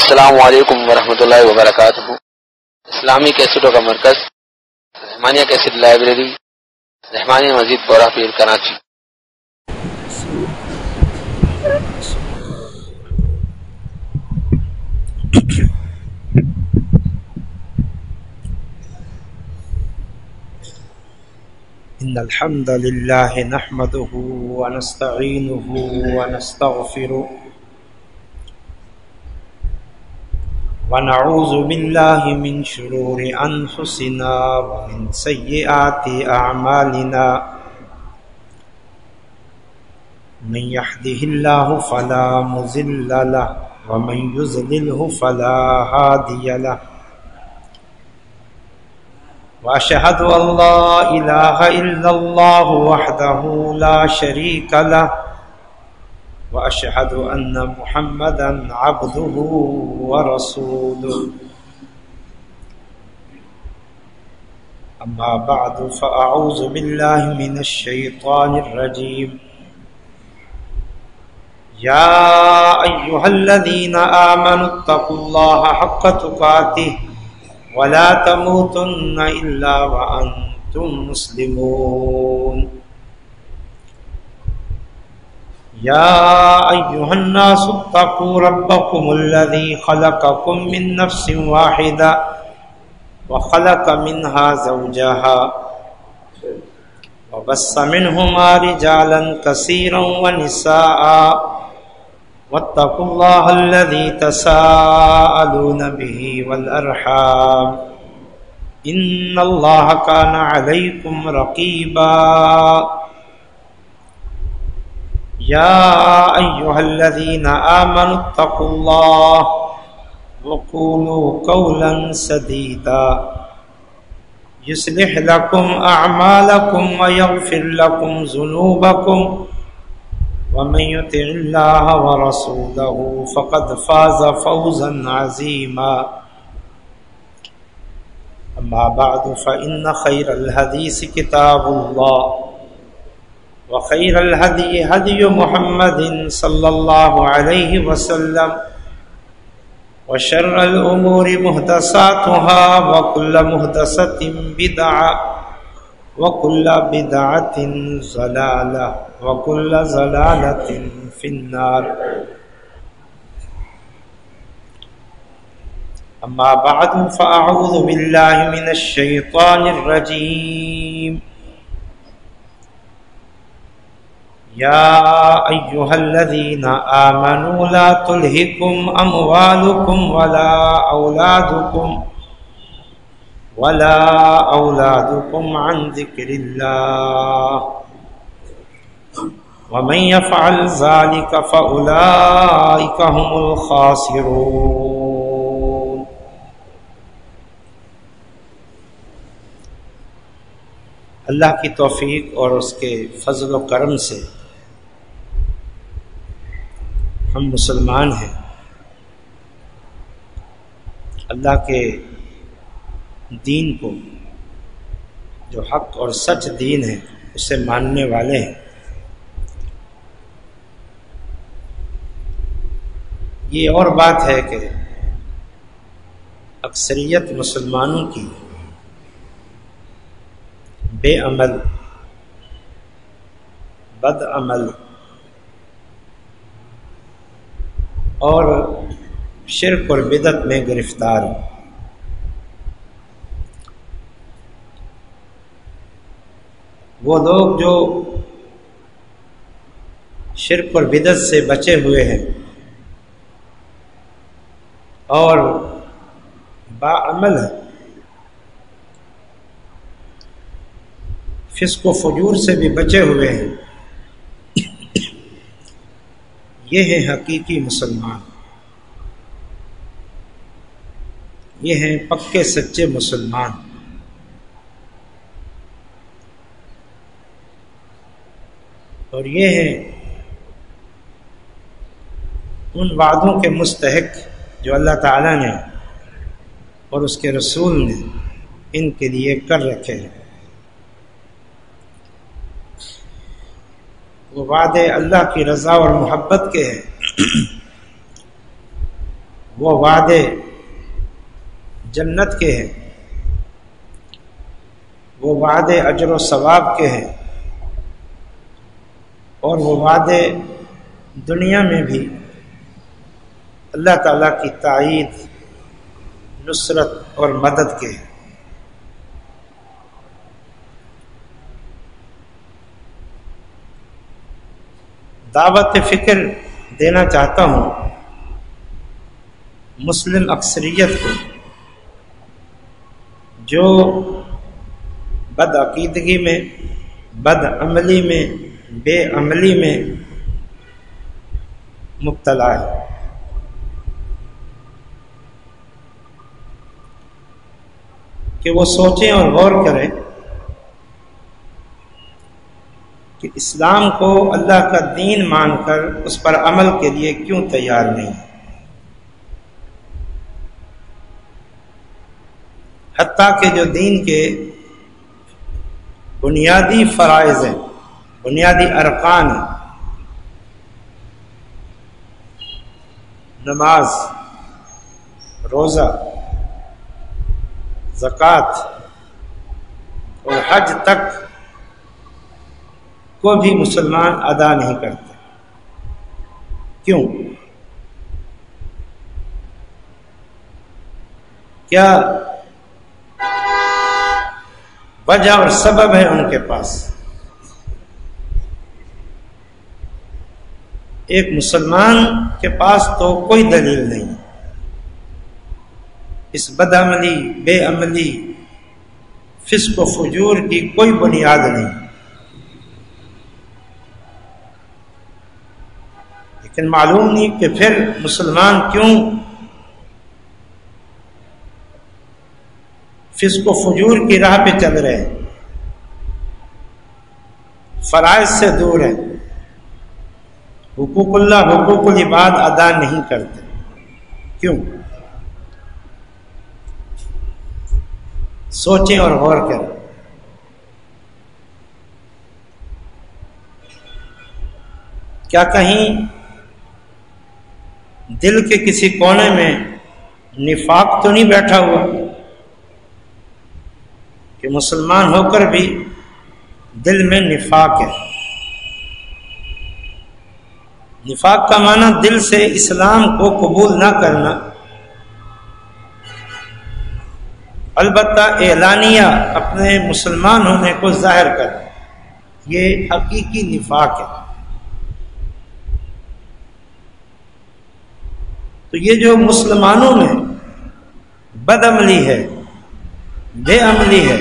السلام علیکم ورحمۃ اللہ وبرکاتہ۔ اسلامی کیسٹوں کا مرکز رحمانیہ کیسٹ لائبریری، رحمانیہ مسجد بورا پیر، کراچی۔ ان الحمد لله نحمده ونستعينه ونستغفره ونعوذ بالله من شرور انفسنا ومن سيئات اعمالنا، من يهده الله فلا مضل له ومن يضلل فلا هادي له، وأشهد أن لا إله إلا الله وحده لا شريك له، وأشهد أن محمدا عبده ورسوله، أما بعد فأعوذ بالله من الشيطان الرجيم. يا أيها الذين آمنوا اتقوا الله حق تقاته ولا تموتن إلا وأنتم مسلمون. يا أيها الناس اتقوا ربكم الذي خلقكم من نفس واحدة وخلق منها زوجها وبث منهما رجالا كثيرا ونساء، واتقوا الله الذي تساءلون به والأرحام إن الله كان عليكم رقيبا. يا أيها الذين آمنوا اتقوا الله وقولوا قولا سديدا يصلح لكم أعمالكم ويغفر لكم ذنوبكم، ومن يطع الله ورسوله فقد فاز فوزا عظيما. أما بعد فإن خير الحديث كتاب الله، وخير الهدي هدي محمد صلى الله عليه وسلم، وشر الأمور محدثاتها وكل محدثة بدعة وكل بدعة ضلالة وكل ضلالة في النار. أما بعد فأعوذ بالله من الشيطان الرجيم. يا أيها الذين آمنوا لا تلهكم أموالكم ولا أولادكم عن ذكر الله، ومن يفعل ذلك فأولئك هم الخاسرون. اللہ کی توفیق اور اس کے فضل و کرم سے ہم مسلمان ہیں. اللہ کے دین کو، جو حق اور سچ دین ہے، اسے ماننے والے ہیں. یہ اور بات ہے کہ اکثریت مسلمانوں کی بے عمل، بد عمل اور شرک اور بدعت میں گرفتار ہے. وہ لوگ جو شرک اور بدعت سے بچے ہوئے ہیں اور باعمل ہے، فسق و فجور سے بھی بچے ہوئے ہیں، یہ ہیں حقیقی مسلمان، یہ ہیں پکے سچے مسلمان. اور یہ ہیں ان وعدوں کے مستحق جو اللہ تعالیٰ نے اور اس کے رسول نے ان کے لیے کر رکھے ہیں. وہ وعدے اللہ کی رضا اور محبت کے ہیں، وہ وعدے جنت کے ہیں، وہ وعدے اجر و ثواب کے ہیں، اور وہ وعدے دنیا میں بھی اللہ تعالیٰ کی تائید، نصرت اور مدد کے ہیں۔ دعوت فکر دینا چاہتا ہوں مسلم اکثریت کو، جو بد عقیدگی میں، بد عملی میں، بے عملی میں مبتلا ہے۔ کہ وہ سوچیں اور غور کریں کہ اسلام کو اللہ کا دین مان کر اس پر عمل کے لیے کیوں تیار نہیں ہے، حتیٰ کہ جو دین کے بنیادی فرائض ہیں، بنیادی ارکان ہیں، نماز، روزہ، زکوٰۃ اور حج تک کو بھی مسلمان ادا نہیں کرتے۔ کیوں؟ کیا وجہ اور سبب ہے ان کے پاس؟ ایک مسلمان کے پاس تو کوئی دلیل نہیں، اس بد عملی، بے عملی، فسق و فجور کی کوئی بنیاد نہیں، لیکن معلوم نہیں کہ پھر مسلمان کیوں فسق و فجور کی راہ پہ چل رہے ہیں، فرائض سے دور ہیں، حقوق اللہ، حقوق العباد ادا نہیں کرتے۔ کیوں؟ سوچیں اور غور کریں۔ کیا کہیں دل کے کسی کونے میں نفاق تو نہیں بیٹھا ہوا کہ مسلمان ہو کر بھی دل میں نفاق ہے؟ نفاق کا معنی دل سے اسلام کو قبول نہ کرنا، البتہ اعلانیہ اپنے مسلمان ہونے کو ظاہر کرنا، یہ حقیقی نفاق ہے۔ تو یہ جو مسلمانوں میں بد عملی ہے، بے عملی ہے،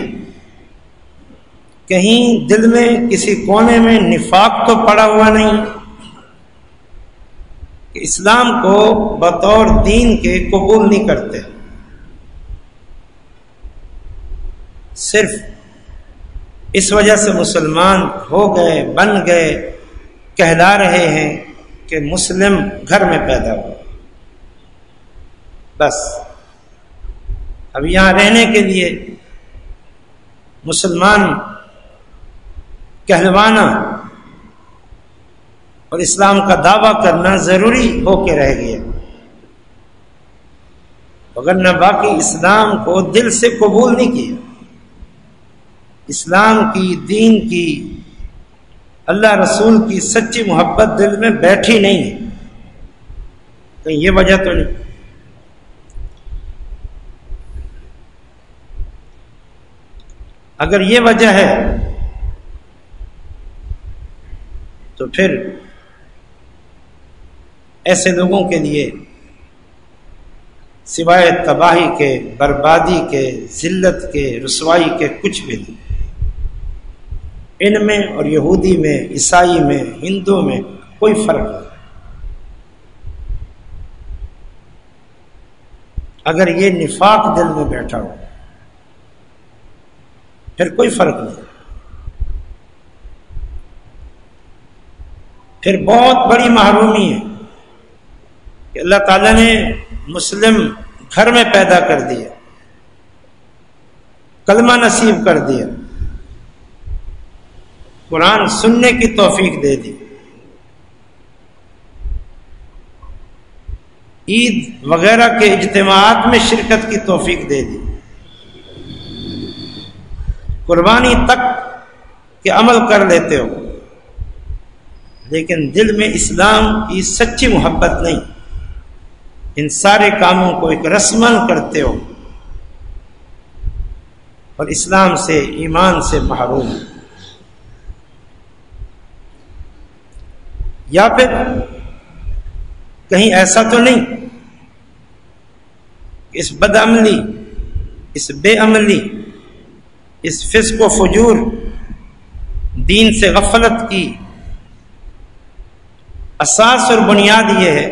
کہیں دل میں کسی کونے میں نفاق تو پڑا ہوا نہیں کہ اسلام کو بطور دین کے قبول نہیں کرتے، صرف اس وجہ سے مسلمان ہو گئے، بن گئے، کہلا رہے ہیں کہ مسلم گھر میں پیدا ہوا، بس اب یہاں رہنے کے لیے مسلمان کہلوانا اور اسلام کا دعویٰ کرنا ضروری ہو کے رہ گیا، وگرنہ باقی اسلام کو دل سے قبول نہیں کیا، اسلام کی، دین کی، اللہ رسول کی سچی محبت دل میں بیٹھی نہیں ہے۔ کہیں یہ وجہ تو نہیں؟ اگر یہ وجہ ہے تو پھر ایسے لوگوں کے لیے سوائے تباہی کے، بربادی کے، ذلت کے، رسوائی کے کچھ بھی نہیں۔ ان میں اور یہودی میں، عیسائی میں، ہندو میں کوئی فرق نہیں۔ اگر یہ نفاق دل میں بیٹھا ہو پھر کوئی فرق نہیں، پھر بہت بڑی محرومی ہے کہ اللہ تعالیٰ نے مسلم گھر میں پیدا کر دیا، کلمہ نصیب کر دیا، قرآن سننے کی توفیق دے دی، عید وغیرہ کے اجتماعات میں شرکت کی توفیق دے دی، قربانی تک کے عمل کر لیتے ہو، لیکن دل میں اسلام کی سچی محبت نہیں، ان سارے کاموں کو ایک رسمن کرتے ہو اور اسلام سے، ایمان سے محروم۔ یا پھر کہیں ایسا تو نہیں کہ اس بدعملی، اس بے عملی، اس فسق و فجور، دین سے غفلت کی اساس اور بنیاد یہ ہے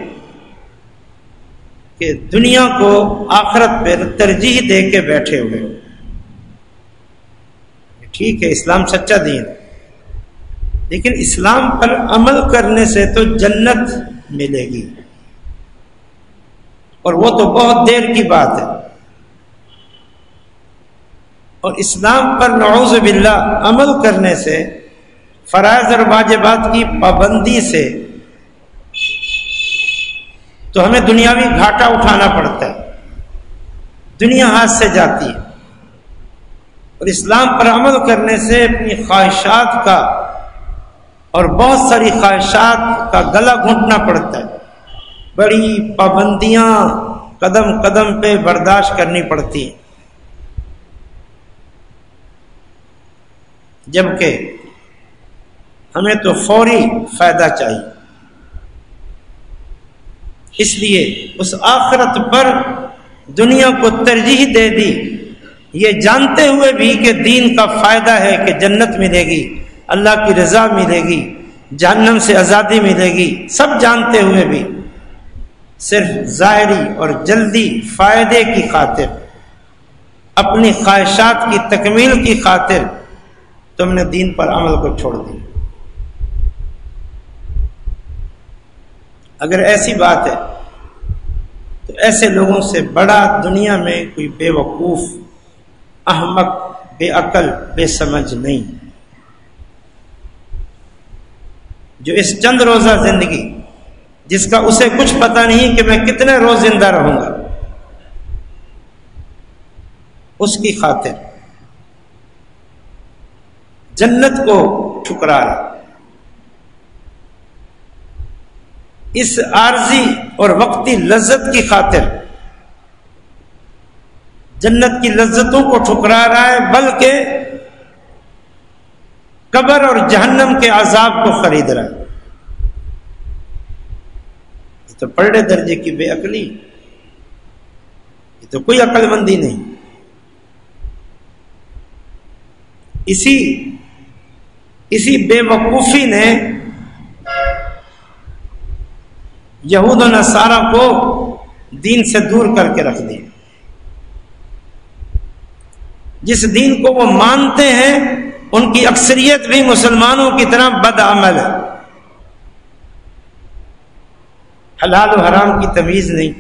کہ دنیا کو آخرت پر ترجیح دے کے بیٹھے ہوئے ہو۔ ٹھیک ہے، اسلام سچا دین، لیکن اسلام پر عمل کرنے سے تو جنت ملے گی، اور وہ تو بہت دیر کی بات ہے۔ اور اسلام پر نعوذ باللہ عمل کرنے سے، فرائض اور واجبات کی پابندی سے تو ہمیں دنیاوی گھاٹا اٹھانا پڑتا ہے، دنیا ہاتھ سے جاتی ہے، اور اسلام پر عمل کرنے سے اپنی خواہشات کا اور بہت ساری خواہشات کا گلا گھونٹنا پڑتا ہے، بڑی پابندیاں قدم قدم پہ برداشت کرنی پڑتی ہیں، جبکہ ہمیں تو فوری فائدہ چاہیے۔ اس لیے اس آخرت پر دنیا کو ترجیح دے دی، یہ جانتے ہوئے بھی کہ دین کا فائدہ ہے کہ جنت ملے گی، اللہ کی رضا ملے گی، جہنم سے آزادی ملے گی، سب جانتے ہوئے بھی صرف ظاہری اور جلدی فائدے کی خاطر، اپنی خواہشات کی تکمیل کی خاطر تم نے دین پر عمل کو چھوڑ دیا۔ اگر ایسی بات ہے تو ایسے لوگوں سے بڑا دنیا میں کوئی بے وقوف، احمق، بے عقل، بے سمجھ نہیں، جو اس چند روزہ زندگی، جس کا اسے کچھ پتہ نہیں کہ میں کتنے روز زندہ رہوں گا، اس کی خاطر جنت کو ٹھکرا رہا، اس عارضی اور وقتی لذت کی خاطر جنت کی لذتوں کو ٹھکرا رہا ہے، بلکہ قبر اور جہنم کے عذاب کو خرید رہا ہے۔ یہ تو پڑے درجے کی بے عقلی، یہ تو کوئی عقل مندی نہیں۔ اسی بے وقوفی نے یہود و نصارہ کو دین سے دور کر کے رکھ دیا۔ جس دین کو وہ مانتے ہیں ان کی اکثریت بھی مسلمانوں کی طرح بد عمل ہے، حلال و حرام کی تمیز نہیں،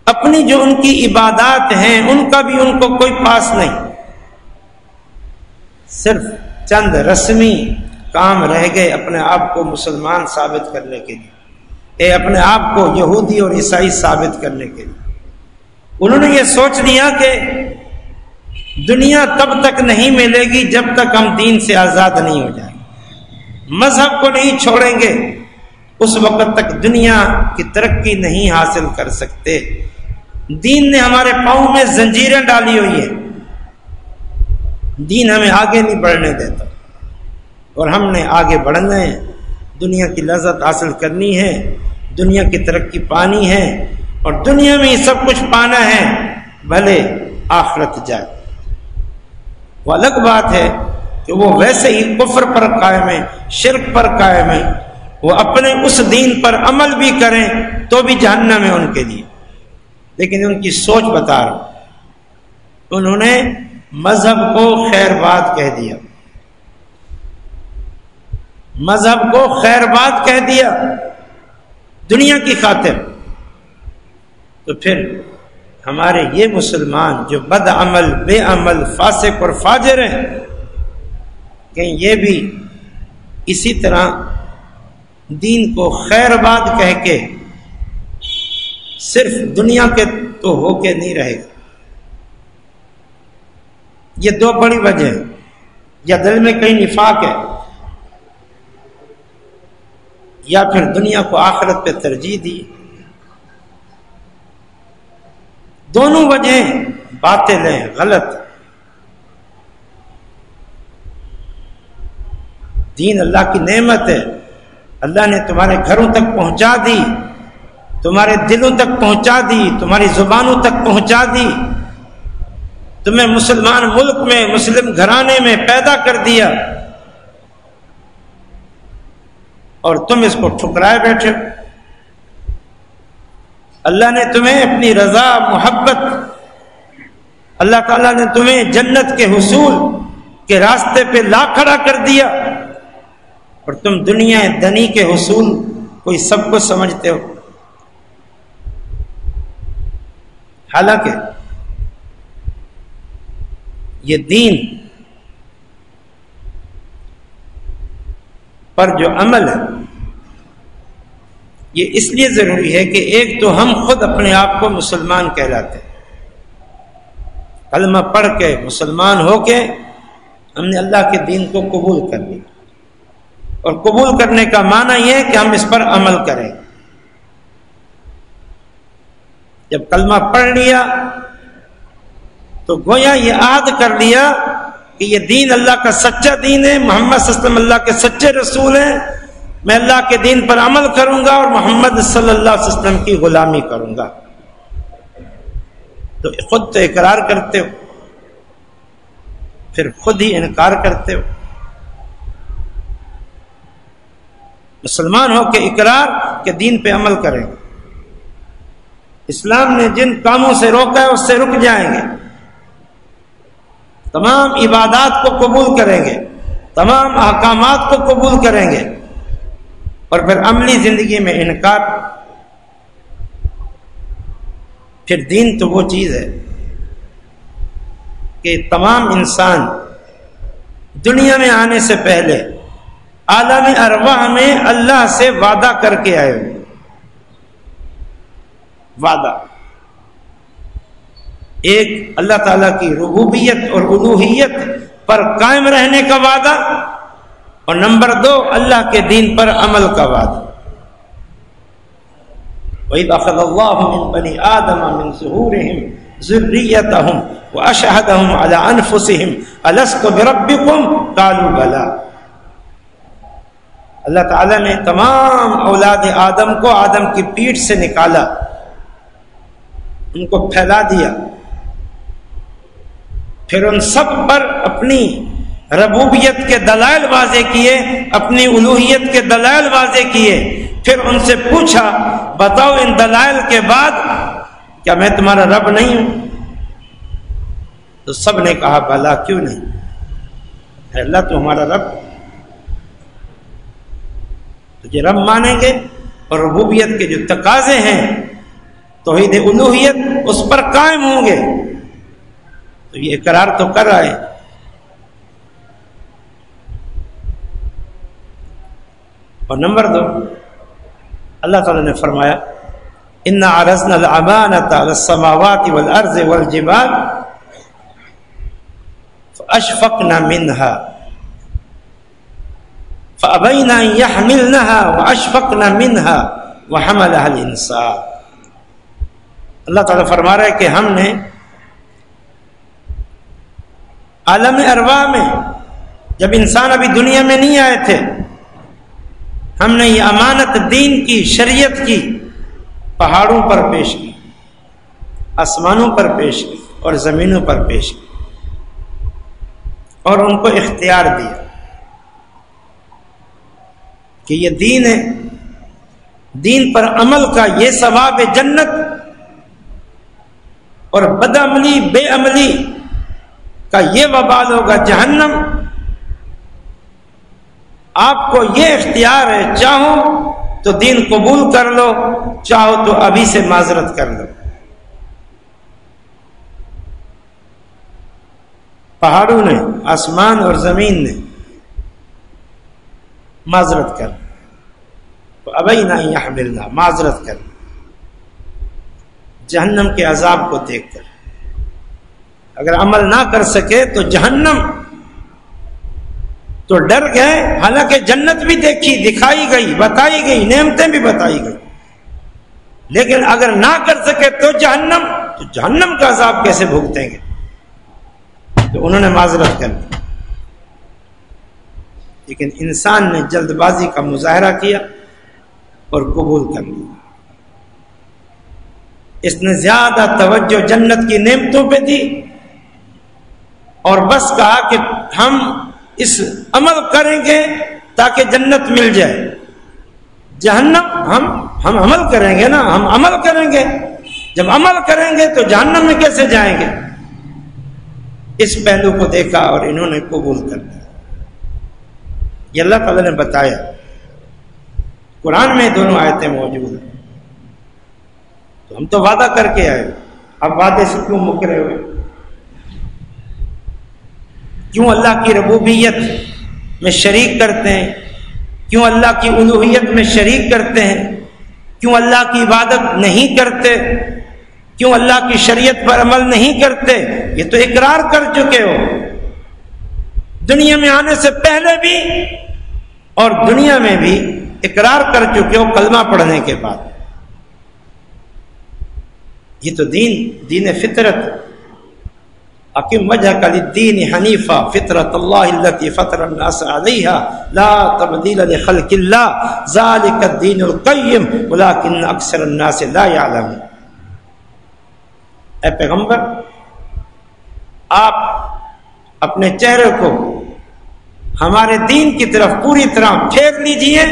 اپنی جو ان کی عبادات ہیں ان کا بھی ان کو کوئی پاس نہیں، صرف چند رسمی کام رہ گئے اپنے آپ کو مسلمان ثابت کرنے کے لیے، اپنے آپ کو یہودی اور عیسائی ثابت کرنے کے لیے۔ انہوں نے یہ سوچ لیا کہ دنیا تب تک نہیں ملے گی جب تک ہم دین سے آزاد نہیں ہو جائیں گے، مذہب کو نہیں چھوڑیں گے اس وقت تک دنیا کی ترقی نہیں حاصل کر سکتے۔ دین نے ہمارے پاؤں میں زنجیریں ڈالی ہوئی ہیں، دین ہمیں آگے نہیں بڑھنے دیتا، اور ہم نے آگے بڑھنا ہے، دنیا کی لذت حاصل کرنی ہے، دنیا کی ترقی پانی ہے، اور دنیا میں ہی سب کچھ پانا ہے، بھلے آخرت جائے۔ وہ الگ بات ہے کہ وہ ویسے ہی کفر پر قائم ہے، شرک پر قائم ہے، وہ اپنے اس دین پر عمل بھی کریں تو بھی جہنم ہے ان کے لیے۔ لیکن ان کی سوچ بتا رہا ہوں، انہوں نے مذہب کو خیر بات کہہ دیا، مذہب کو خیر بات کہہ دیا دنیا کی خاطر۔ تو پھر ہمارے یہ مسلمان جو بد عمل، بے عمل، فاسق اور فاجر ہیں، کہیں یہ بھی اسی طرح دین کو خیر بات کہہ کے صرف دنیا کے تو ہو کے نہیں رہے گا. یہ دو بڑی وجہ ہیں. یا دل میں کہیں نفاق ہے، یا پھر دنیا کو آخرت پہ ترجیح دی. دونوں وجہیں باطل ہیں، غلط. دین اللہ کی نعمت ہے، اللہ نے تمہارے گھروں تک پہنچا دی، تمہارے دلوں تک پہنچا دی، تمہاری زبانوں تک پہنچا دی، تمہیں مسلمان ملک میں مسلم گھرانے میں پیدا کر دیا، اور تم اس کو ٹھکرائے بیٹھے. اللہ نے تمہیں اپنی رضا محبت، اللہ تعالیٰ نے تمہیں جنت کے حصول کے راستے پہ لا کھڑا کر دیا، اور تم دنیا دنی کے حصول کوئی سب کو سمجھتے ہو. حالانکہ یہ دین پر جو عمل ہے یہ اس لیے ضروری ہے کہ ایک تو ہم خود اپنے آپ کو مسلمان کہلاتے ہیں. کلمہ پڑھ کے مسلمان ہو کے ہم نے اللہ کے دین کو قبول کر لیا، اور قبول کرنے کا معنی یہ ہے کہ ہم اس پر عمل کریں. جب کلمہ پڑھ لیا تو گویا یہ عہد کر لیا کہ یہ دین اللہ کا سچا دین ہے، محمد صلی اللہ علیہ وسلم اللہ کے سچے رسول ہیں، میں اللہ کے دین پر عمل کروں گا اور محمد صلی اللہ علیہ وسلم کی غلامی کروں گا. تو خود تو اقرار کرتے ہو، پھر خود ہی انکار کرتے ہو. مسلمان ہو کے اقرار کہ دین پہ عمل کریں گے. اسلام نے جن کاموں سے روکا ہے اس سے رک جائیں گے، تمام عبادات کو قبول کریں گے، تمام احکامات کو قبول کریں گے، اور پھر عملی زندگی میں انکار. پھر دین تو وہ چیز ہے کہ تمام انسان دنیا میں آنے سے پہلے عالم ارواح میں اللہ سے وعدہ کر کے آئے ہوئے. وعدہ ایک اللہ تعالیٰ کی ربوبیت اور الوہیت پر قائم رہنے کا وعدہ، اور نمبر 2 اللہ کے دین پر عمل کا وعدہ. وَإِذْ أَخَذَ اللَّهُ مِنْ بَنِي آدَمَ مِنْ ظُهُورِهِمْ ذُرِّيَّتَهُمْ وَأَشْهَدَهُمْ عَلَىٰ أَنفُسِهِمْ أَلَسْتُ بِرَبِّكُمْ قَالُوا بَلَىٰ. اللہ تعالیٰ نے تمام اولاد آدم کو آدم کی پیٹھ سے نکالا، ان کو پھیلا دیا، پھر ان سب پر اپنی ربوبیت کے دلائل واضح کیے، اپنی الوہیت کے دلائل واضح کیے. پھر ان سے پوچھا بتاؤ ان دلائل کے بعد کیا میں تمہارا رب نہیں ہوں؟ تو سب نے کہا بھلا کیوں نہیں، ہے اللہ تو ہمارا رب. تو یہ رب مانیں گے اور ربوبیت کے جو تقاضے ہیں توحید الوہیت اس پر قائم ہوں گے. تو یہ اقرار تو کر رہا ہے. اور نمبر 2 اللہ تعالیٰ نے فرمایا اِنَّا عَرَضْنَا الْأَمَانَةَ عَلَى السَّمَاوَاتِ وَالْأَرْضِ وَالْجِبَالِ فَأَشْفَقْنَا مِنْهَا فَأَبَيْنَا أَن يَحْمِلْنَهَا وَأَشْفَقْنَا مِنْهَا وَحَمَلَهَا الْإِنسَانُ. اللہ تعالیٰ فرما رہا ہے کہ ہم نے عالم ارواح میں جب انسان ابھی دنیا میں نہیں آئے تھے، ہم نے یہ امانت دین کی، شریعت کی پہاڑوں پر پیش کی، آسمانوں پر پیش کی اور زمینوں پر پیش کی، اور ان کو اختیار دیا کہ یہ دین ہے، دین پر عمل کا یہ ثواب جنت، اور بد عملی بے عملی کا یہ وبال ہوگا جہنم. آپ کو یہ اختیار ہے، چاہو تو دین قبول کر لو، چاہو تو ابھی سے معذرت کر لو. پہاڑوں نے، آسمان اور زمین نے معذرت کر، ابینا یحملنا، معذرت کر. جہنم کے عذاب کو دیکھ کر. اگر عمل نہ کر سکے تو جہنم تو ڈر گئے، حالانکہ جنت بھی دیکھی، دکھائی گئی، بتائی گئی، نعمتیں بھی بتائی گئی، لیکن اگر نہ کر سکے تو جہنم کا عذاب کیسے بھگتیں گے؟ تو انہوں نے معذرت کر دی. لیکن انسان نے جلد بازی کا مظاہرہ کیا اور قبول کر لیا. اس نے زیادہ توجہ جنت کی نعمتوں پہ دی اور بس کہا کہ ہم اس عمل کریں گے تاکہ جنت مل جائے. جہنم ہم عمل کریں گے نا، ہم عمل کریں گے، جب عمل کریں گے تو جہنم میں کیسے جائیں گے؟ اس پہلو کو دیکھا اور انہوں نے قبول کر لیا. یہ اللہ تعالی نے بتایا، قرآن میں دونوں آیتیں موجود ہیں. تو ہم تو وعدہ کر کے آئے، اب وعدے سے کیوں مکرے ہوئے؟ کیوں اللہ کی ربوبیت میں شریک کرتے ہیں؟ کیوں اللہ کی الوہیت میں شریک کرتے ہیں؟ کیوں اللہ کی عبادت نہیں کرتے؟ کیوں اللہ کی شریعت پر عمل نہیں کرتے؟ یہ تو اقرار کر چکے ہو دنیا میں آنے سے پہلے بھی اور دنیا میں بھی اقرار کر چکے ہو کلمہ پڑھنے کے بعد. یہ تو دین فطرت. اقم وجهك للدين حنيفا فطرة الله التي فطر الناس عليها لا تبديل لخلق الله ذلك الدين القيم ولكن اکثر الناس لا يعلمون. اے پیغمبر، آپ اپنے چہرے کو ہمارے دین کی طرف پوری طرح پھیر لیجئے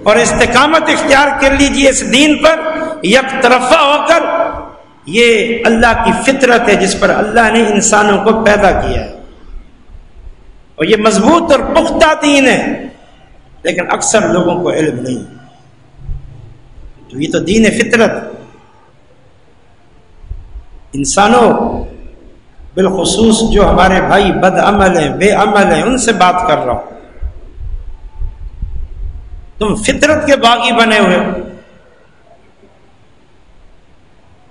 اور استقامت اختیار کر لیجئے اس دین پر یک طرفہ ہو کر. یہ اللہ کی فطرت ہے جس پر اللہ نے انسانوں کو پیدا کیا ہے اور یہ مضبوط اور پختہ دین ہے، لیکن اکثر لوگوں کو علم نہیں. تو یہ تو دین فطرت. انسانوں، بالخصوص جو ہمارے بھائی بد عمل ہیں، بے عمل ہیں، ان سے بات کر رہا ہوں. تم فطرت کے باغی بنے ہوئے ہو.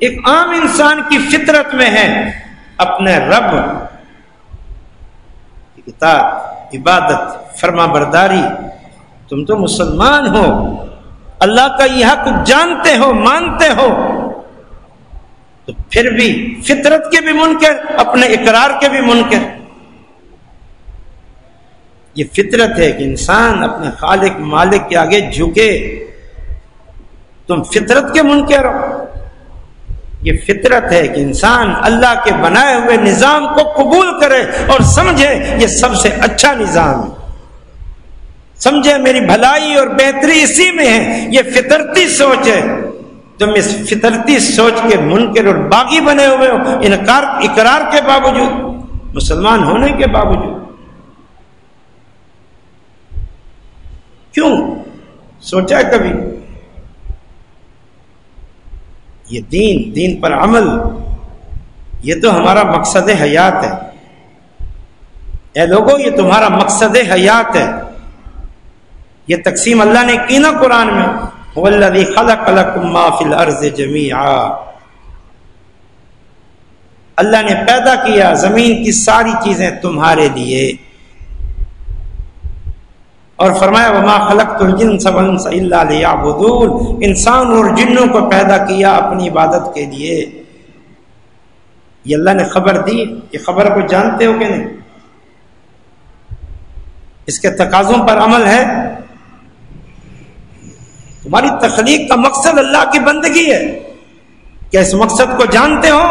ایک عام انسان کی فطرت میں ہے اپنے رب کی کتاب، عبادت، فرما برداری. تم تو مسلمان ہو، اللہ کا یہ حق جانتے ہو، مانتے ہو، تو پھر بھی فطرت کے بھی منکر، اپنے اقرار کے بھی منکر. یہ فطرت ہے کہ انسان اپنے خالق مالک کے آگے جھکے. تم فطرت کے منکر ہو. یہ فطرت ہے کہ انسان اللہ کے بنائے ہوئے نظام کو قبول کرے اور سمجھے یہ سب سے اچھا نظام ہے. سمجھے میری بھلائی اور بہتری اسی میں ہے. یہ فطرتی سوچ ہے. تم اس فطرتی سوچ کے منکر اور باغی بنے ہوئے ہو، اقرار کے باوجود، مسلمان ہونے کے باوجود. کیوں؟ سوچا ہے کبھی؟ یہ دین پر عمل، یہ تو ہمارا مقصد حیات ہے. اے لوگو، یہ تمہارا مقصد حیات ہے. یہ تقسیم اللہ نے کی نا قرآن میں، هو الذی خلق لکم ما فی الارض جمیعا. اللہ نے پیدا کیا زمین کی ساری چیزیں تمہارے لیے، اور فرمایا وما خلقت الجنس والانس الا لیعبدون. انسان اور جنوں کو پیدا کیا اپنی عبادت کے لیے. یہ اللہ نے خبر دی. یہ خبر کو جانتے ہو کہ نہیں؟ اس کے تقاضوں پر عمل ہے. تمہاری تخلیق کا مقصد اللہ کی بندگی ہے. کیا اس مقصد کو جانتے ہو؟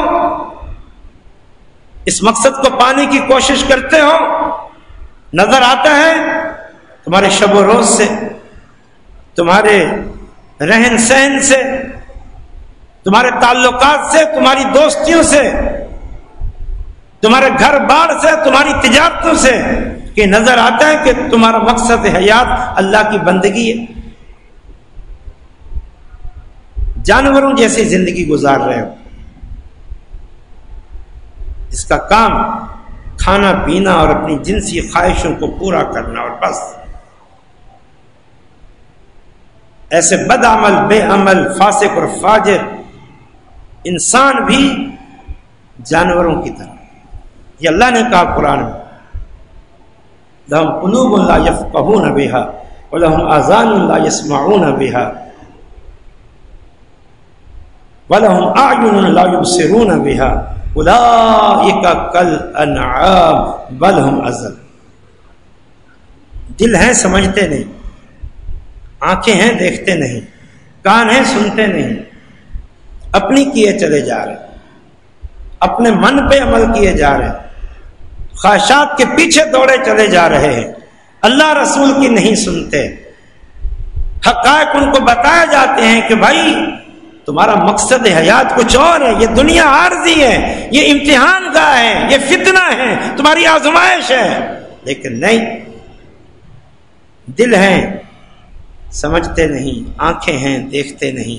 اس مقصد کو پانے کی کوشش کرتے ہو؟ نظر آتا ہے تمہارے شب و روز سے، تمہارے رہن سہن سے، تمہارے تعلقات سے، تمہاری دوستیوں سے، تمہارے گھر بار سے، تمہاری تجارتوں سے، کہ نظر آتا ہے کہ تمہارا مقصد حیات اللہ کی بندگی ہے. جانوروں جیسی زندگی گزار رہے ہو. اس کا کام کھانا پینا اور اپنی جنسی خواہشوں کو پورا کرنا اور بس. ایسے بد عمل، بے عمل، فاسق اور فاجر انسان بھی جانوروں کی طرح. یہ اللہ نے کہا قرآن میں لَهُمْ قُلُوبٌ لَا يَفْقَهُونَ بِهَا وَلَهُمْ آذَانٌ لَا يَسْمَعُونَ بِهَا وَلَهُمْ أَعْيُنٌ لَا يُبْصِرُونَ بِهَا أُولَٰئِكَ كَالْأَنْعَامِ بَلْ هُمْ أَضَلُّ. دل ہیں سمجھتے نہیں, آنکھیں ہیں دیکھتے نہیں, کان ہیں سنتے نہیں, اپنی کیے چلے جا رہے, اپنے من پہ عمل کیے جا رہے, خواہشات کے پیچھے دوڑے چلے جا رہے ہیں, اللہ رسول کی نہیں سنتے. حقائق ان کو بتائے جاتے ہیں کہ بھائی تمہارا مقصد حیات کچھ اور ہے, یہ دنیا عارضی ہے, یہ امتحان گاہ ہے, یہ فتنہ ہے, تمہاری آزمائش ہے. لیکن نہیں, دل ہیں سمجھتے نہیں, آنکھیں ہیں دیکھتے نہیں,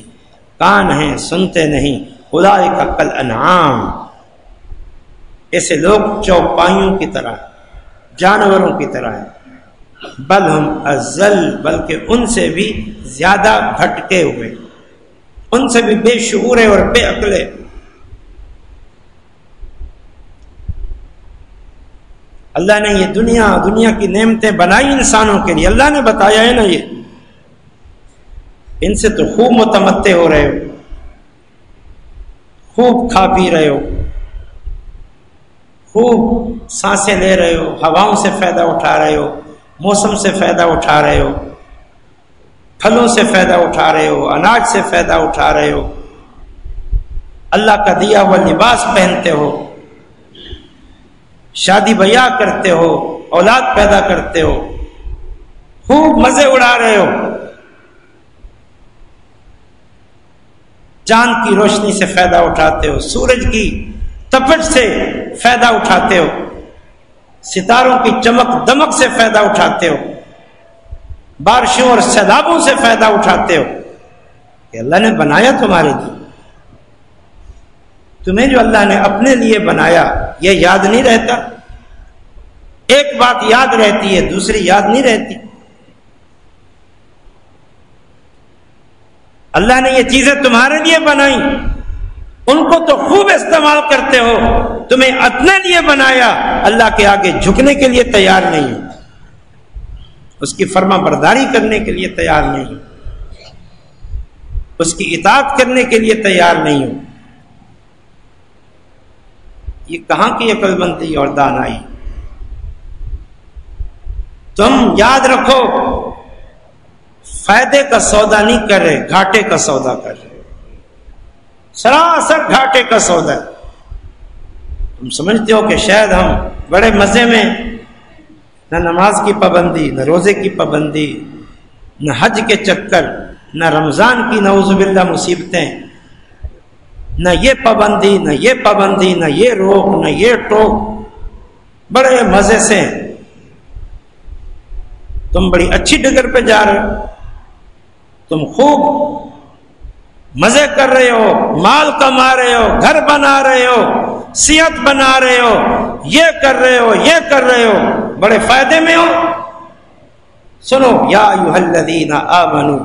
کان ہیں سنتے نہیں. اولئک کالانعام, ایسے لوگ چوپائیوں کی طرح, جانوروں کی طرح ہیں. بل ہم اضل, بلکہ ان سے بھی زیادہ بھٹکے ہوئے, ان سے بھی بے شعور اور بے عقلے. اللہ نے یہ دنیا کی نعمتیں بنائی انسانوں کے لیے, اللہ نے بتایا ہے نا, یہ ان سے تو خوب متمتع ہو رہے ہو, خوب کھا پی رہے ہو, خوب سانسیں لے رہے ہو, ہواؤں سے فائدہ اٹھا رہے ہو, موسم سے فائدہ اٹھا رہے ہو, پھلوں سے فائدہ اٹھا رہے ہو, اناج سے فائدہ اٹھا رہے ہو, اللہ کا دیا ہوا لباس پہنتے ہو, شادی بیاہ کرتے ہو, اولاد پیدا کرتے ہو, خوب مزے اڑا رہے ہو, چاند کی روشنی سے فائدہ اٹھاتے ہو, سورج کی تپش سے فائدہ اٹھاتے ہو, ستاروں کی چمک دمک سے فائدہ اٹھاتے ہو, بارشوں اور سیلابوں سے فائدہ اٹھاتے ہو. کہ اللہ نے بنایا تمہارے لیے, تمہیں جو اللہ نے اپنے لیے بنایا یہ یاد نہیں رہتا. ایک بات یاد رہتی ہے, دوسری یاد نہیں رہتی. اللہ نے یہ چیزیں تمہارے لیے بنائی, ان کو تو خوب استعمال کرتے ہو, تمہیں اپنے لیے بنایا, اللہ کے آگے جھکنے کے لیے تیار نہیں, اس کی فرما برداری کرنے کے لیے تیار نہیں, اس کی اطاعت کرنے کے لیے تیار نہیں ہو. یہ کہاں کی عقل مندی اور دانائی. تم یاد رکھو, فائدے کا سودا نہیں کر رہے, گھاٹے کا سودا کر رہے, سراسر گھاٹے کا سودا. تم سمجھتے ہو کہ شاید ہم بڑے مزے میں, نہ نماز کی پابندی, نہ روزے کی پابندی, نہ حج کے چکر, نہ رمضان کی نعوذ باللہ مصیبتیں, نہ یہ پابندی نہ یہ پابندی, نہ یہ روک نہ یہ ٹوک, بڑے مزے سے تم بڑی اچھی ڈگر پہ جا رہے ہو, تم خوب مزے کر رہے ہو, مال کما رہے ہو, گھر بنا رہے ہو, صحت بنا رہے ہو, یہ کر رہے ہو, یہ کر رہے ہو, بڑے فائدے میں ہو. سنو, یا ایھا الذین آمنوا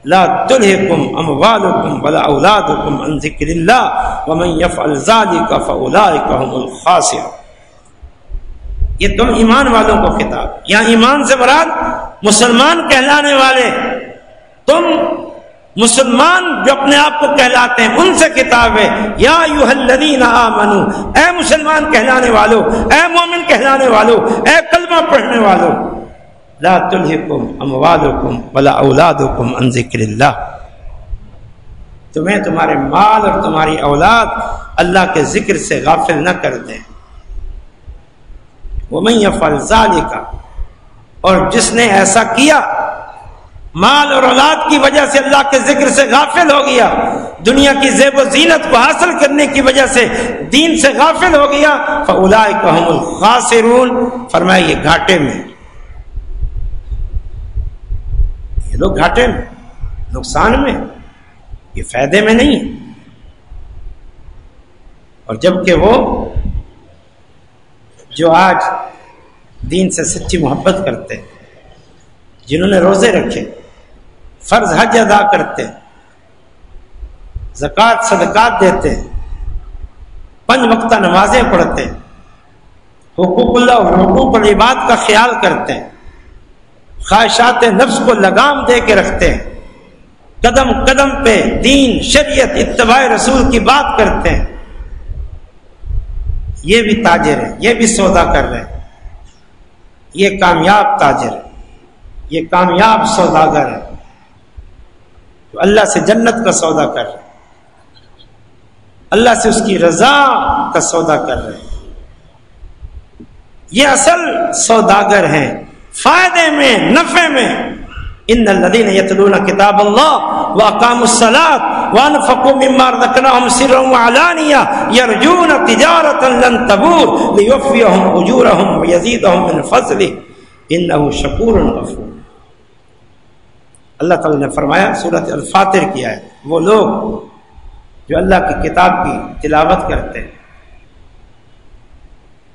لا تلہکم اموالکم ولا اولادکم عن ذکر اللہ ومن یفعل ذلک فاولئک هم الخاسرون. یہ تم ایمان والوں کو خطاب. یہاں ایمان سے مراد مسلمان کہلانے والے, تم مسلمان جو اپنے آپ کو کہلاتے ہیں ان سے خطاب ہے. یا ایھا الذین آمنوا, اے مسلمان کہلانے والو, اے مومن کہلانے والو, اے کلمہ پڑھنے والو, لا تلہکم اموالکم ولا اولادکم عن ذکر اللہ, تمہیں تمہارے مال اور تمہاری اولاد اللہ کے ذکر سے غافل نہ کر دیں. ومن یفعل ذلک, اور جس نے ایسا کیا, مال اور اولاد کی وجہ سے اللہ کے ذکر سے غافل ہو گیا, دنیا کی زیب و زینت کو حاصل کرنے کی وجہ سے دین سے غافل ہو گیا, فاولئک هم الخاسرون, فرمایا یہ گھاٹے میں, یہ لوگ گھاٹے میں, نقصان میں, یہ فائدے میں نہیں ہے. اور جبکہ وہ جو آج دین سے سچی محبت کرتے, جنہوں نے روزے رکھے, فرض حج ادا کرتے, زکوٰۃ صدقات دیتے ہیں، 5 وقتہ نمازیں پڑھتے ہیں، حقوق اللہ اور حقوق العباد کا خیال کرتے ہیں، خواہشات نفس کو لگام دے کے رکھتے ہیں، قدم قدم پہ دین، شریعت، اتباع رسول کی بات کرتے ہیں، یہ بھی تاجر ہے، یہ بھی سودا کر رہے ہیں، یہ کامیاب تاجر ہے، یہ کامیاب سوداگر ہے، تو اللہ سے جنت کا سودا کر رہے ہیں، اللہ سے اس کی رضا کا سودا کر رہے ہیں، یہ اصل سوداگر ہیں، فائدے میں، نفع میں۔ ان الذين يتلون كتاب الله واقاموا الصلاه وانفقوا مما رزقناهم سرا وعلانيه يرجون تجاره لن تبور ليوفيهم اجورهم ويزيدهم من فضله انه شكور غفور۔ اللہ تعالی نے فرمایا سورۃ الفاتر کی آیت، وہ لوگ جو اللہ کی کتاب کی تلاوت کرتے ہیں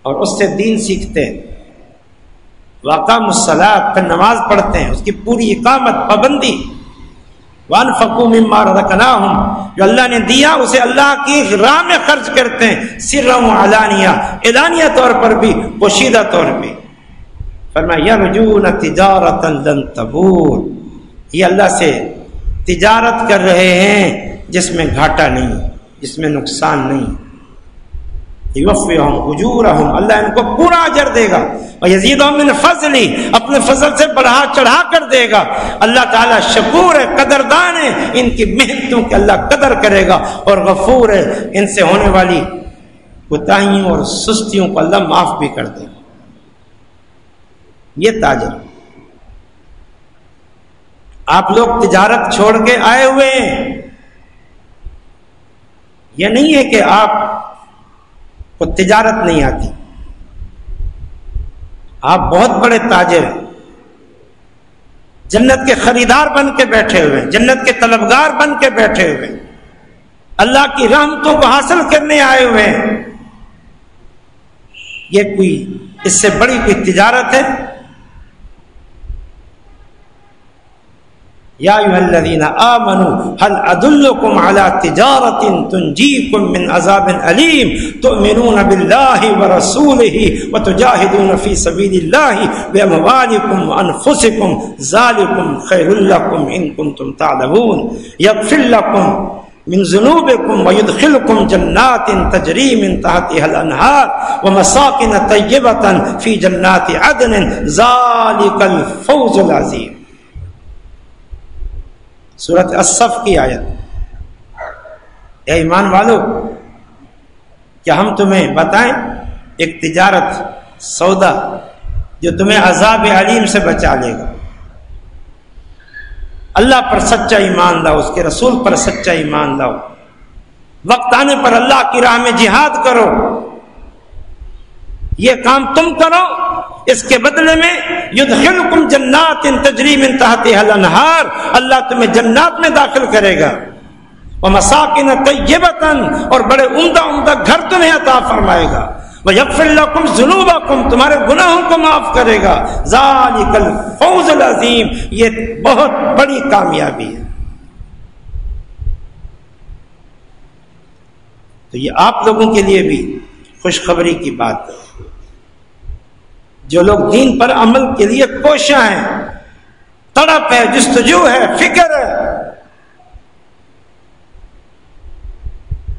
اور اس سے دین سیکھتے ہیں، واقام الصلاۃ، پھر نماز پڑھتے ہیں، اس کی پوری اقامت، پابندی، وانفقوا مما رزقناهم، جو اللہ نے دیا اسے اللہ کی راہ میں خرچ کرتے ہیں، سرا وعلانیہ، اعلانیہ طور پر بھی، پوشیدہ طور پہ۔ فرمایا یرجون تجارۃ لن تبور، یہ اللہ سے تجارت کر رہے ہیں جس میں گھاٹا نہیں، جس میں نقصان نہیں۔ یوفیہم اجورہم، اللہ ان کو پورا اجر دے گا، ویزیدہم من فضلی، اپنے فضل سے بڑھا چڑھا کر دے گا۔ اللہ تعالیٰ شکور ہے، قدردان ہے، ان کی محنتوں کی اللہ قدر کرے گا، اور غفور ہے، ان سے ہونے والی کوتاہیوں اور سستیوں کو اللہ معاف بھی کر دے گا۔ یہ تاجر، آپ لوگ تجارت چھوڑ کے آئے ہوئے ہیں، یہ نہیں ہے کہ آپ کو تجارت نہیں آتی، آپ بہت بڑے تاجر ہیں، جنت کے خریدار بن کے بیٹھے ہوئے ہیں، جنت کے طلبگار بن کے بیٹھے ہوئے ہیں، اللہ کی رحمتوں کو حاصل کرنے آئے ہوئے ہیں۔ یہ کوئی اس سے بڑی کوئی تجارت ہے؟ یا ایھا الذین آمنوا هل ادلکم علی تجارۃ تنجیکم من عذاب علیم تؤمنون باللہ ورسولہ وتجاہدون فی سبیل اللہ باموالکم وانفسکم ذالکم خیر لکم ان کنتم تعلمون یغفر لکم من ذنوبکم ویدخلکم جنات تجری من تحتها الانہار ومساکن طیبۃ فی جنات عدن ذالک الفوز العظیم۔ سورۃ الصف کی آیت۔ اے ایمان والو، کیا ہم تمہیں بتائیں ایک تجارت، سودا جو تمہیں عذاب علیم سے بچا لے گا؟ اللہ پر سچا ایمان لاؤ، اس کے رسول پر سچا ایمان لاؤ، وقت آنے پر اللہ کی راہ میں جہاد کرو، یہ کام تم کرو، اس کے بدلے میں یدخلکم جنات تجری من تحتها الانہار، اللہ تمہیں جنات میں داخل کرے گا، ومساکن طیبۃ، اور بڑے عمدہ عمدہ گھر تمہیں عطا فرمائے گا، ویغفر لکم ذنوبکم، تمہارے گناہوں کو معاف کرے گا، ذالک الفوز العظیم، یہ بہت بڑی کامیابی ہے۔ تو یہ آپ لوگوں کے لیے بھی خوشخبری کی بات ہے، جو لوگ دین پر عمل کے لیے کوشاں ہیں، تڑپ ہے، جستجو ہے، فکر ہے،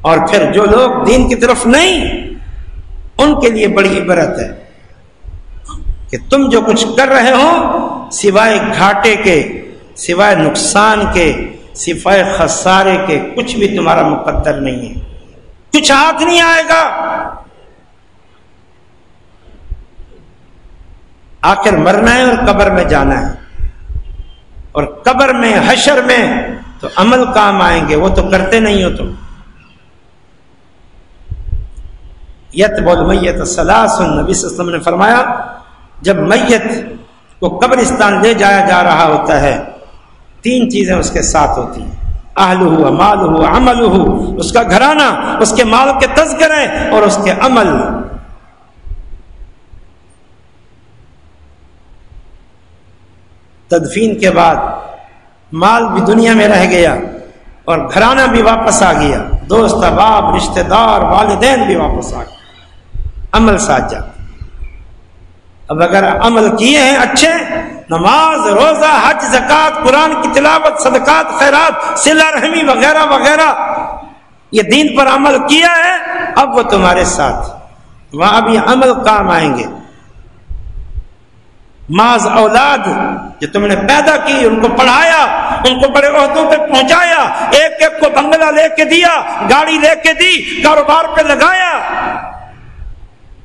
اور پھر جو لوگ دین کی طرف نہیں، ان کے لیے بڑی عبرت ہے کہ تم جو کچھ کر رہے ہو سوائے گھاٹے کے، سوائے نقصان کے، سوائے خسارے کے، کچھ بھی تمہارا مقدر نہیں ہے، کچھ ہاتھ نہیں آئے گا۔ آخر مرنا ہے اور قبر میں جانا ہے، اور قبر میں، حشر میں تو عمل کام آئیں گے، وہ تو کرتے نہیں ہو تم۔ یتبع المیت ثلاث، نبی صلی اللہ علیہ وسلم نے فرمایا جب میت کو قبرستان لے جایا جا رہا ہوتا ہے 3 چیزیں اس کے ساتھ ہوتی ہیں، اہلہ، مالہ، عملہ، اس کا گھرانہ، اس کے مال کے تذکرے اور اس کے عمل۔ تدفین کے بعد مال بھی دنیا میں رہ گیا، اور گھرانہ بھی واپس آ گیا، دوست احباب رشتہ دار والدین بھی واپس آ گئے، عمل ساتھ جاتا۔ اب اگر عمل کیے ہیں اچھے، نماز روزہ حج زکوٰۃ قرآن کی تلاوت صدقات خیرات صلہ رحمی وغیرہ وغیرہ، یہ دین پر عمل کیا ہے، اب وہ تمہارے ساتھ وہاں بھی عمل کام آئیں گے۔ معاذ اولاد جو تم نے پیدا کی، ان کو پڑھایا، ان کو بڑے عہدوں پہ پہنچایا، ایک ایک کو بنگلہ لے کے دیا، گاڑی لے کے دی، کاروبار پہ لگایا،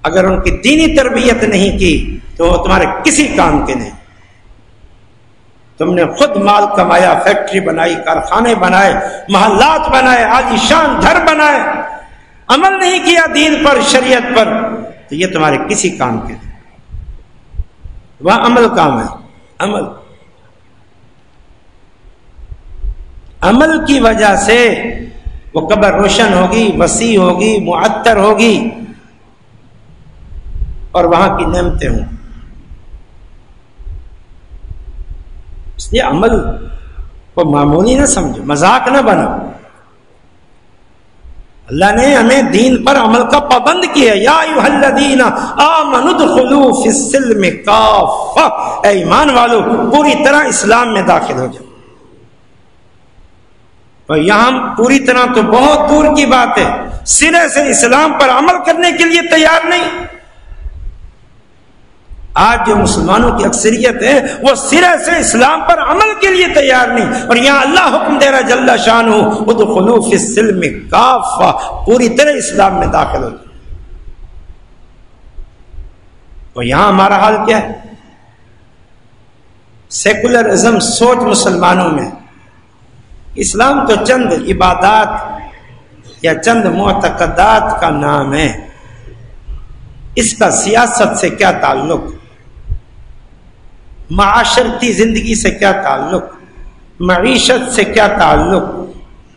اگر ان کی دینی تربیت نہیں کی تو وہ تمہارے کسی کام کے نہیں۔ تم نے خود مال کمایا، فیکٹری بنائی، کارخانے بنائے، محلات بنائے، عالی شان گھر بنائے، عمل نہیں کیا دین پر شریعت پر تو یہ تمہارے کسی کام کے نہیں۔ وہاں عمل کام ہے، عمل کی وجہ سے وہ قبر روشن ہوگی، وسیع ہوگی، معطر ہوگی اور وہاں کی نعمتیں ہوں۔ اس لیے عمل کو معمولی نہ سمجھو، مذاق نہ بناؤ۔ اللہ نے ہمیں دین پر عمل کا پابند کیا، یا ایھا الذین آمنوا ادخلوا فی السلم کافہ، اے ایمان والو پوری طرح اسلام میں داخل ہو جاؤ۔ اور یہاں پوری طرح تو بہت دور کی بات ہے، سرے سے اسلام پر عمل کرنے کے لیے تیار نہیں۔ آج جو مسلمانوں کی اکثریت ہے وہ سرے سے اسلام پر عمل کے لیے تیار نہیں، اور یہاں اللہ حکم دے رہا جل شانہ ادخلوا فی السلم کافہ، پوری طرح اسلام میں داخل ہو جائے۔ اور یہاں ہمارا حال کیا ہے؟ سیکولرزم سوچ مسلمانوں میں، اسلام تو چند عبادات یا چند معتقدات کا نام ہے، اس کا سیاست سے کیا تعلق، معاشرتی زندگی سے کیا تعلق، معیشت سے کیا تعلق،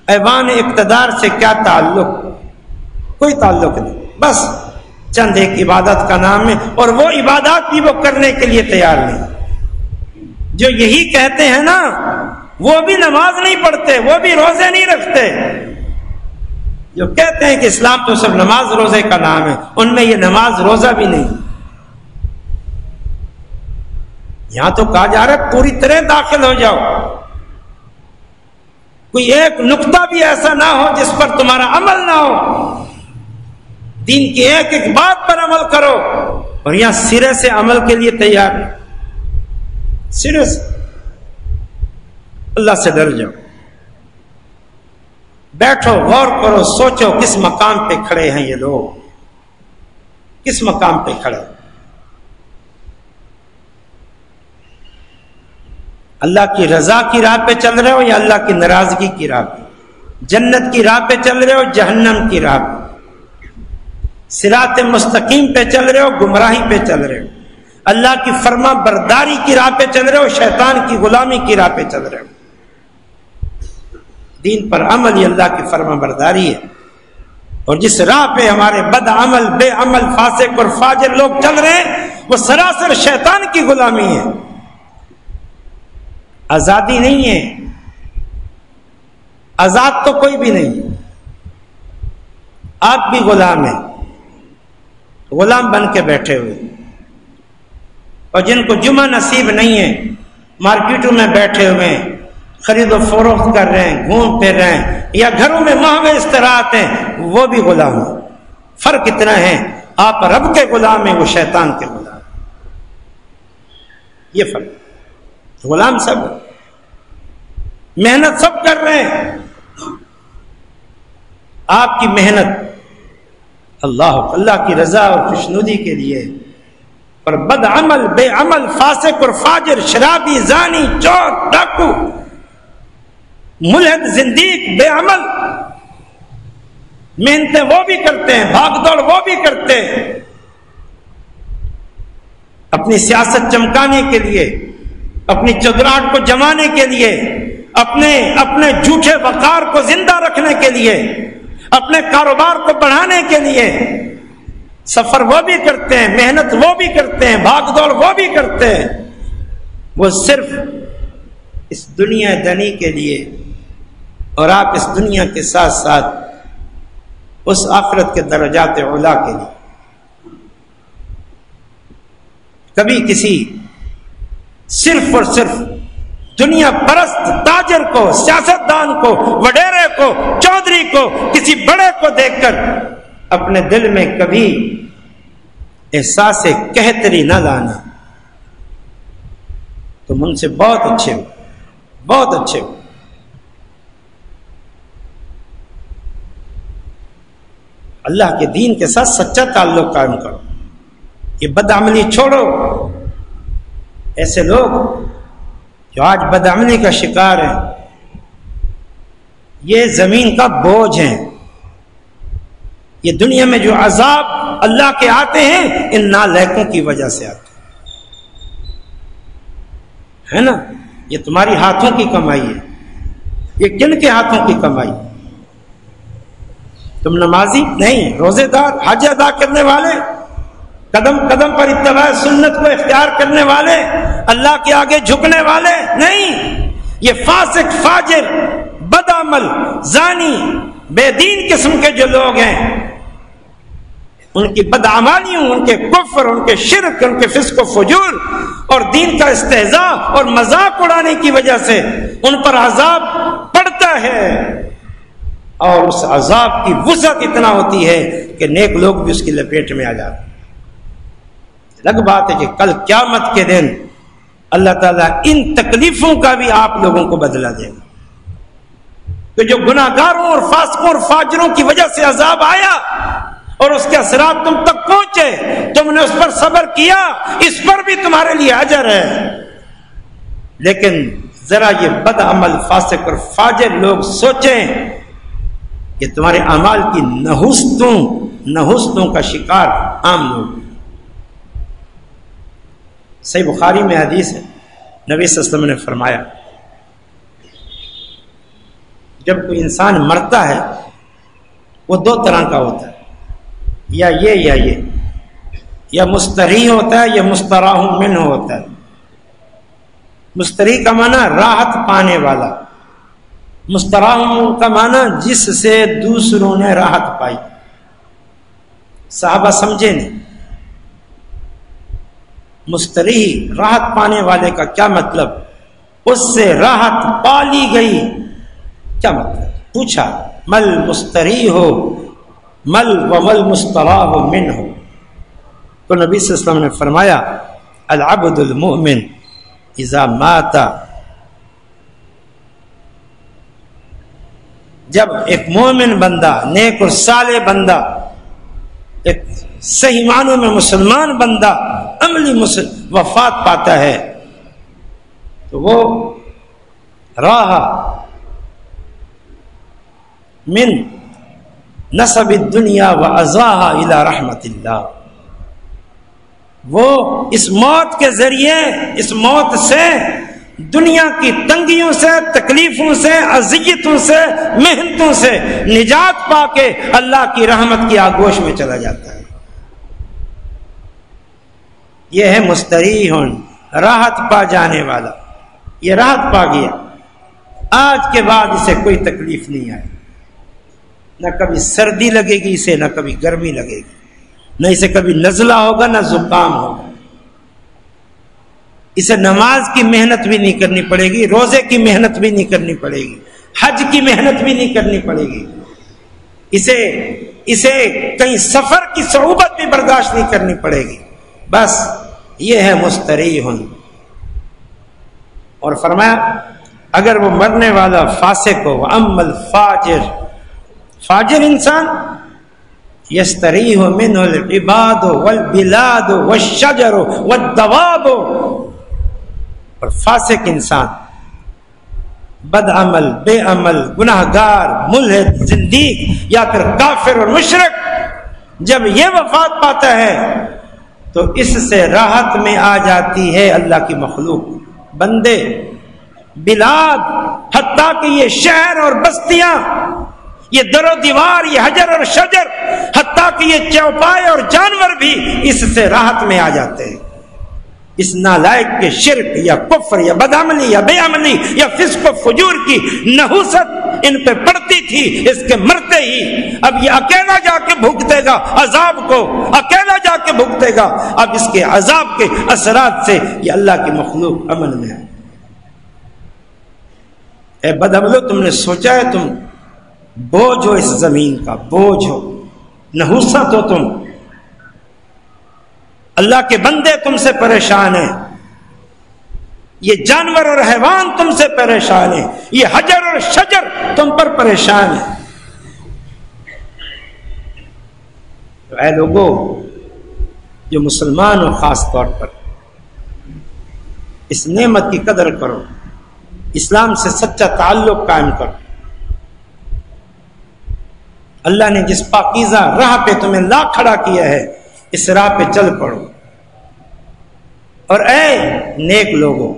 ایوان اقتدار سے کیا تعلق، کوئی تعلق نہیں، بس چند ایک عبادت کا نام ہے، اور وہ عبادات بھی وہ کرنے کے لیے تیار نہیں۔ جو یہی کہتے ہیں نا وہ بھی نماز نہیں پڑھتے، وہ بھی روزے نہیں رکھتے، جو کہتے ہیں کہ اسلام تو صرف نماز روزے کا نام ہے، ان میں یہ نماز روزہ بھی نہیں۔ یہاں تو کہا جا رہا ہے پوری طرح داخل ہو جاؤ، کوئی ایک نقطہ بھی ایسا نہ ہو جس پر تمہارا عمل نہ ہو، دین کی ایک ایک بات پر عمل کرو، اور یہاں سرے سے عمل کے لیے تیار ہے، سرے سے۔ اللہ سے ڈر جاؤ، بیٹھو، غور کرو، سوچو کس مقام پہ کھڑے ہیں یہ لوگ، کس مقام پہ کھڑے، اللہ کی رضا کی راہ پہ چل رہے ہو یا اللہ کی ناراضگی کی راہ پہ، جنت کی راہ پہ چل رہے ہو جہنم کی راہ پہ، صراط مستقیم پہ چل رہے ہو گمراہی پہ چل رہے ہو، اللہ کی فرما برداری کی راہ پہ چل رہے ہو شیطان کی غلامی کی راہ پہ چل رہے ہو۔ دین پر عمل یہ اللہ کی فرما برداری ہے، اور جس راہ پہ ہمارے بد عمل بے عمل فاسق اور فاجر لوگ چل رہے ہیں وہ سراسر شیطان کی غلامی ہے، آزادی نہیں ہے، آزاد تو کوئی بھی نہیں، آپ بھی غلام ہیں، غلام بن کے بیٹھے ہوئے، اور جن کو جمعہ نصیب نہیں ہے مارکیٹوں میں بیٹھے ہوئے ہیں، خرید و فروخت کر رہے ہیں، گھوم پھر رہے ہیں، یا گھروں میں محو استراحت ہیں، وہ بھی غلام ہیں۔ فرق اتنا ہے، آپ رب کے غلام ہیں، وہ شیطان کے غلام، یہ فرق۔ غلام سب، محنت سب کر رہے ہیں، آپ کی محنت اللہ کی رضا اور خوشنودی کے لیے، اور بد عمل بے عمل فاسق اور فاجر شرابی زانی چور ڈاکو ملحد زندیق بے عمل محنتیں وہ بھی کرتے ہیں، بھاگ دوڑ وہ بھی کرتے ہیں، اپنی سیاست چمکانے کے لیے، اپنی چودراہٹ کو جمانے کے لیے، اپنے جھوٹے وقار کو زندہ رکھنے کے لیے، اپنے کاروبار کو بڑھانے کے لیے سفر وہ بھی کرتے ہیں، محنت وہ بھی کرتے ہیں، بھاگ دوڑ وہ بھی کرتے ہیں، وہ صرف اس دنیا دنی کے لیے اور آپ اس دنیا کے ساتھ ساتھ اس آخرت کے درجات علا کے لیے کبھی کسی صرف اور صرف دنیا پرست تاجر کو، سیاستدان کو، وڈیرے کو، چودھری کو، کسی بڑے کو دیکھ کر اپنے دل میں کبھی احساس قہتری نہ لانا. تم ان سے بہت اچھے ہو، بہت اچھے ہو. اللہ کے دین کے ساتھ سچا تعلق قائم کرو. یہ بدعملی چھوڑو. ایسے لوگ جو آج بدعملی کا شکار ہیں یہ زمین کا بوجھ ہیں. یہ دنیا میں جو عذاب اللہ کے آتے ہیں ان نالائقوں کی وجہ سے آتے ہے نا. یہ تمہاری ہاتھوں کی کمائی ہے. یہ کن کے ہاتھوں کی کمائی؟ تم نمازی نہیں، روزے دار، حج ادا کرنے والے، قدم قدم پر اتباع سنت کو اختیار کرنے والے، اللہ کے آگے جھکنے والے نہیں. یہ فاسق، فاجر، بدعمل، زانی، بے دین قسم کے جو لوگ ہیں ان کی بدعمالیوں، ان کے کفر، ان کے شرک، ان کے فسق و فجور اور دین کا استہزاء اور مذاق اڑانے کی وجہ سے ان پر عذاب پڑتا ہے. اور اس عذاب کی وسعت اتنا ہوتی ہے کہ نیک لوگ بھی اس کی لپیٹ میں آ جاتے. الگ بات ہے کہ کل قیامت کے دن اللہ تعالیٰ ان تکلیفوں کا بھی آپ لوگوں کو بدلہ دے گا. کہ جو گناہ گاروں اور فاسقوں اور فاجروں کی وجہ سے عذاب آیا اور اس کے اثرات تم تک پہنچے، تم نے اس پر صبر کیا، اس پر بھی تمہارے لیے اجر ہے. لیکن ذرا یہ بد عمل، فاسق اور فاجر لوگ سوچیں کہ تمہارے اعمال کی نحوستوں کا شکار عام لوگ. صحیح بخاری میں حدیث ہے، نبی صلی اللہ علیہ وسلم نے فرمایا جب کوئی انسان مرتا ہے وہ دو طرح کا ہوتا ہے، یا یہ یا مستریح ہوتا ہے یا مستراح منہ ہوتا ہے. مستریح کا معنی راحت پانے والا، مستراح کا معنی جس سے دوسروں نے راحت پائی. صحابہ سمجھے نہیں مستریح راحت پانے والے کا کیا مطلب، اس سے راحت پالی گئی کیا مطلب. پوچھا مل مستریح ہو مل ومل مستراح من ہو. تو نبی صلی اللہ علیہ وسلم نے فرمایا العبد المؤمن اذا مات، جب ایک مومن بندہ، نیک اور صالح بندہ، ایک صحیح معنوں میں مسلمان بندہ عملی وفات پاتا ہے تو وہ راح من نصب الدنیا وعزاها الى رحمت اللہ. وہ اس موت کے ذریعے، اس موت سے دنیا کی تنگیوں سے، تکلیفوں سے، اذیتوں سے، محنتوں سے نجات پا کے اللہ کی رحمت کی آگوش میں چلا جاتا ہے. یہ ہے مستریح، راحت پا جانے والا. یہ راحت پا گیا، آج کے بعد اسے کوئی تکلیف نہیں آئے. نہ کبھی سردی لگے گی اسے، نہ کبھی گرمی لگے گی، نہ اسے کبھی نزلہ ہوگا، نہ زکام ہوگا. اسے نماز کی محنت بھی نہیں کرنی پڑے گی، روزے کی محنت بھی نہیں کرنی پڑے گی، حج کی محنت بھی نہیں کرنی پڑے گی. اسے کہیں سفر کی صعوبت بھی برداشت نہیں کرنی پڑے گی. بس یہ ہے مستریح. اور فرمایا اگر وہ مرنے والا فاسق ہو، اما الفاجر، فاجر انسان یستریح منہ العباد والبلاد والشجر والدواب، اور فاسق انسان، بد عمل، بے عمل، گناہ گار، ملحد، زندیق یا پھر کافر اور مشرک جب یہ وفات پاتا ہے تو اس سے راحت میں آ جاتی ہے اللہ کی مخلوق، بندے، بلاد، حتیٰ کہ یہ شہر اور بستیاں، یہ در و دیوار، یہ حجر اور شجر، حتیٰ کہ یہ چوپائے اور جانور بھی اس سے راحت میں آ جاتے ہیں. اس نالائق کے شرک یا کفر یا بدعملی یا بے عملی یا فسق و فجور کی نحوست ان پہ پڑتی تھی اس کے مرتے ہی، اب یہ اکیلا جا کے بھگتے گا عذاب کو، اکیلا جا کے بھگتے گا۔ اب اس کے عذاب کے اثرات سے یہ اللہ کی مخلوق امن میں ہے۔ اے بدعملو، تم نے سوچا ہے تم بوجھ ہو، اس زمین کا بوجھ ہو، نحوست ہو تم، اللہ کے بندے تم سے پریشان ہیں، یہ جانور اور حیوان تم سے پریشان ہیں، یہ حجر اور شجر تم پر پریشان ہیں۔ تو اے لوگوں جو مسلمان ہو، خاص طور پر اس نعمت کی قدر کرو، اسلام سے سچا تعلق قائم کرو۔ اللہ نے جس پاکیزہ راہ پہ تمہیں لا کھڑا کیا ہے، اس راہ پہ چل پڑو۔ اور اے نیک لوگوں،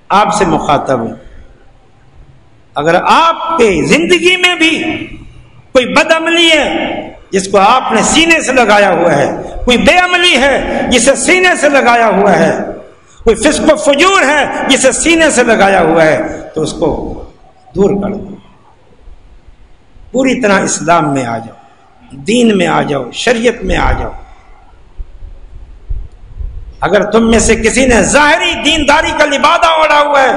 آپ سے مخاطب ہوں، اگر آپ کے زندگی میں بھی کوئی بد عملی ہے جس کو آپ نے سینے سے لگایا ہوا ہے، کوئی بے عملی ہے جسے سینے سے لگایا ہوا ہے، کوئی فسق و فجور ہے جسے سینے سے لگایا ہوا ہے، تو اس کو دور کر دو، پوری طرح اسلام میں آ جاؤ، دین میں آ جاؤ، شریعت میں آ جاؤ۔ اگر تم میں سے کسی نے ظاہری دینداری کا لبادہ اوڑھا ہوا ہے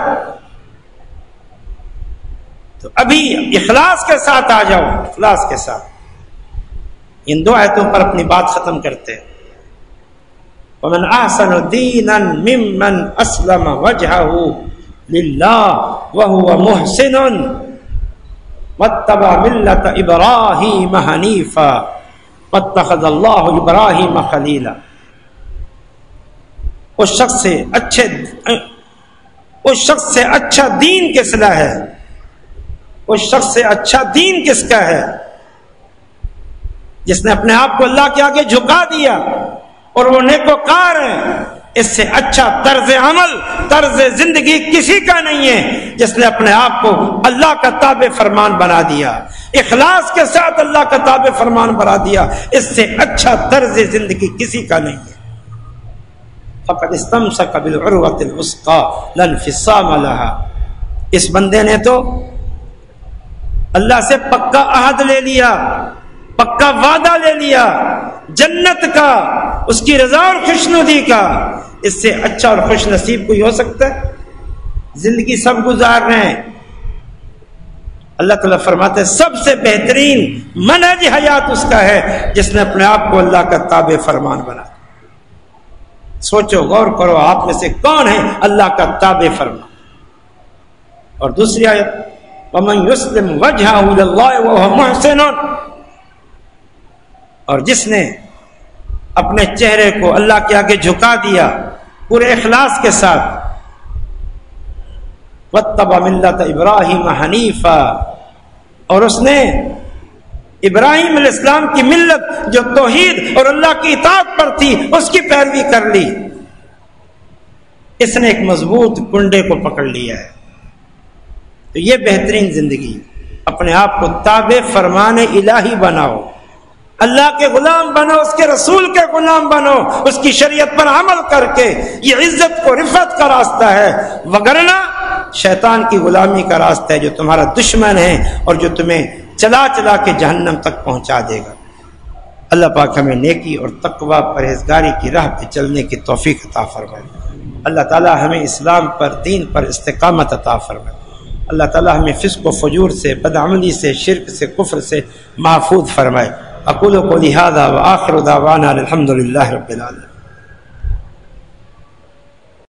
تو ابھی اخلاص کے ساتھ آ جاؤ، اخلاص کے ساتھ۔ ان دو آیتوں پر اپنی بات ختم کرتے ہیں۔ وَمَنْ أَحْسَنُ دِينًا مِّمَّنْ أَسْلَمَ وَجْهَهُ لِلَّهِ وَهُوَ مُحْسِنٌ وَاتَّبَعَ مِلَّةَ إِبْرَاهِيمَ حَنِيفًا وَاتَّخَذَ اللَّهُ إِبْرَاهِيمَ خَلِيلًا۔ اس شخص سے اچھا دین کس کا ہے؟ اس شخص سے اچھا دین کس کا ہے؟ جس نے اپنے آپ کو اللہ کے آگے جھکا دیا اور وہ نیکوکار ہے۔ اس سے اچھا طرز عمل، طرز زندگی کسی کا نہیں ہے جس نے اپنے آپ کو اللہ کا تابع فرمان بنا دیا، اخلاص کے ساتھ اللہ کا تابع فرمان بنا دیا۔ اس سے اچھا طرز زندگی کسی کا نہیں ہے۔ فقد استمسک بالعروۃ الوثقی لا انفصام لها۔ اس بندے نے تو اللہ سے پکا عہد لے لیا، پکا وعدہ لے لیا جنت کا، اس کی رضا اور خوشنودی کا۔ اس سے اچھا اور خوش نصیب کوئی ہو سکتا ہے؟ زندگی سب گزار رہے ہیں، اللہ تعالیٰ فرماتے ہیں سب سے بہترین منہج حیات اس کا ہے جس نے اپنے آپ کو اللہ کا تابع فرمان بنا۔ سوچو، غور کرو، آپ میں سے کون ہے اللہ کا تابع فرمان؟ اور دوسری آیت وَمَنْ يُسْلِمْ وَجْهَهُ لِلَّهِ وَهُوَ مُحْسِنٌ، اور جس نے اپنے چہرے کو اللہ کے آگے جھکا دیا پورے اخلاص کے ساتھ، وَاتَّبَعَ مِلَّةَ إِبْرَاهِيمَ حَنِيفًا، اور اس نے ابراہیم علیہ السلام کی ملت جو توحید اور اللہ کی اطاعت پر تھی اس کی پیروی کر لی۔ اس نے ایک مضبوط کنڈے کو پکڑ لیا ہے۔ تو یہ بہترین زندگی، اپنے آپ کو تابع فرمان الہی بناؤ، اللہ کے غلام بنو، اس کے رسول کے غلام بنو، اس کی شریعت پر عمل کر کے۔ یہ عزت کو رفعت کا راستہ ہے، وگرنہ شیطان کی غلامی کا راستہ ہے جو تمہارا دشمن ہے اور جو تمہیں چلا چلا کے جہنم تک پہنچا دے گا۔ اللہ پاک ہمیں نیکی اور تقوی پرہیزگاری کی راہ پہ چلنے کی توفیق عطا فرمائے۔ اللہ تعالی ہمیں اسلام پر، دین پر استقامت عطا فرمائے۔ اللہ تعالی ہمیں فسق و فجور سے، بدعملی سے، شرک سے، کفر سے محفوظ فرمائے۔ اقول قولی ھذا وآخر دعوانا الحمد للہ رب العالمین۔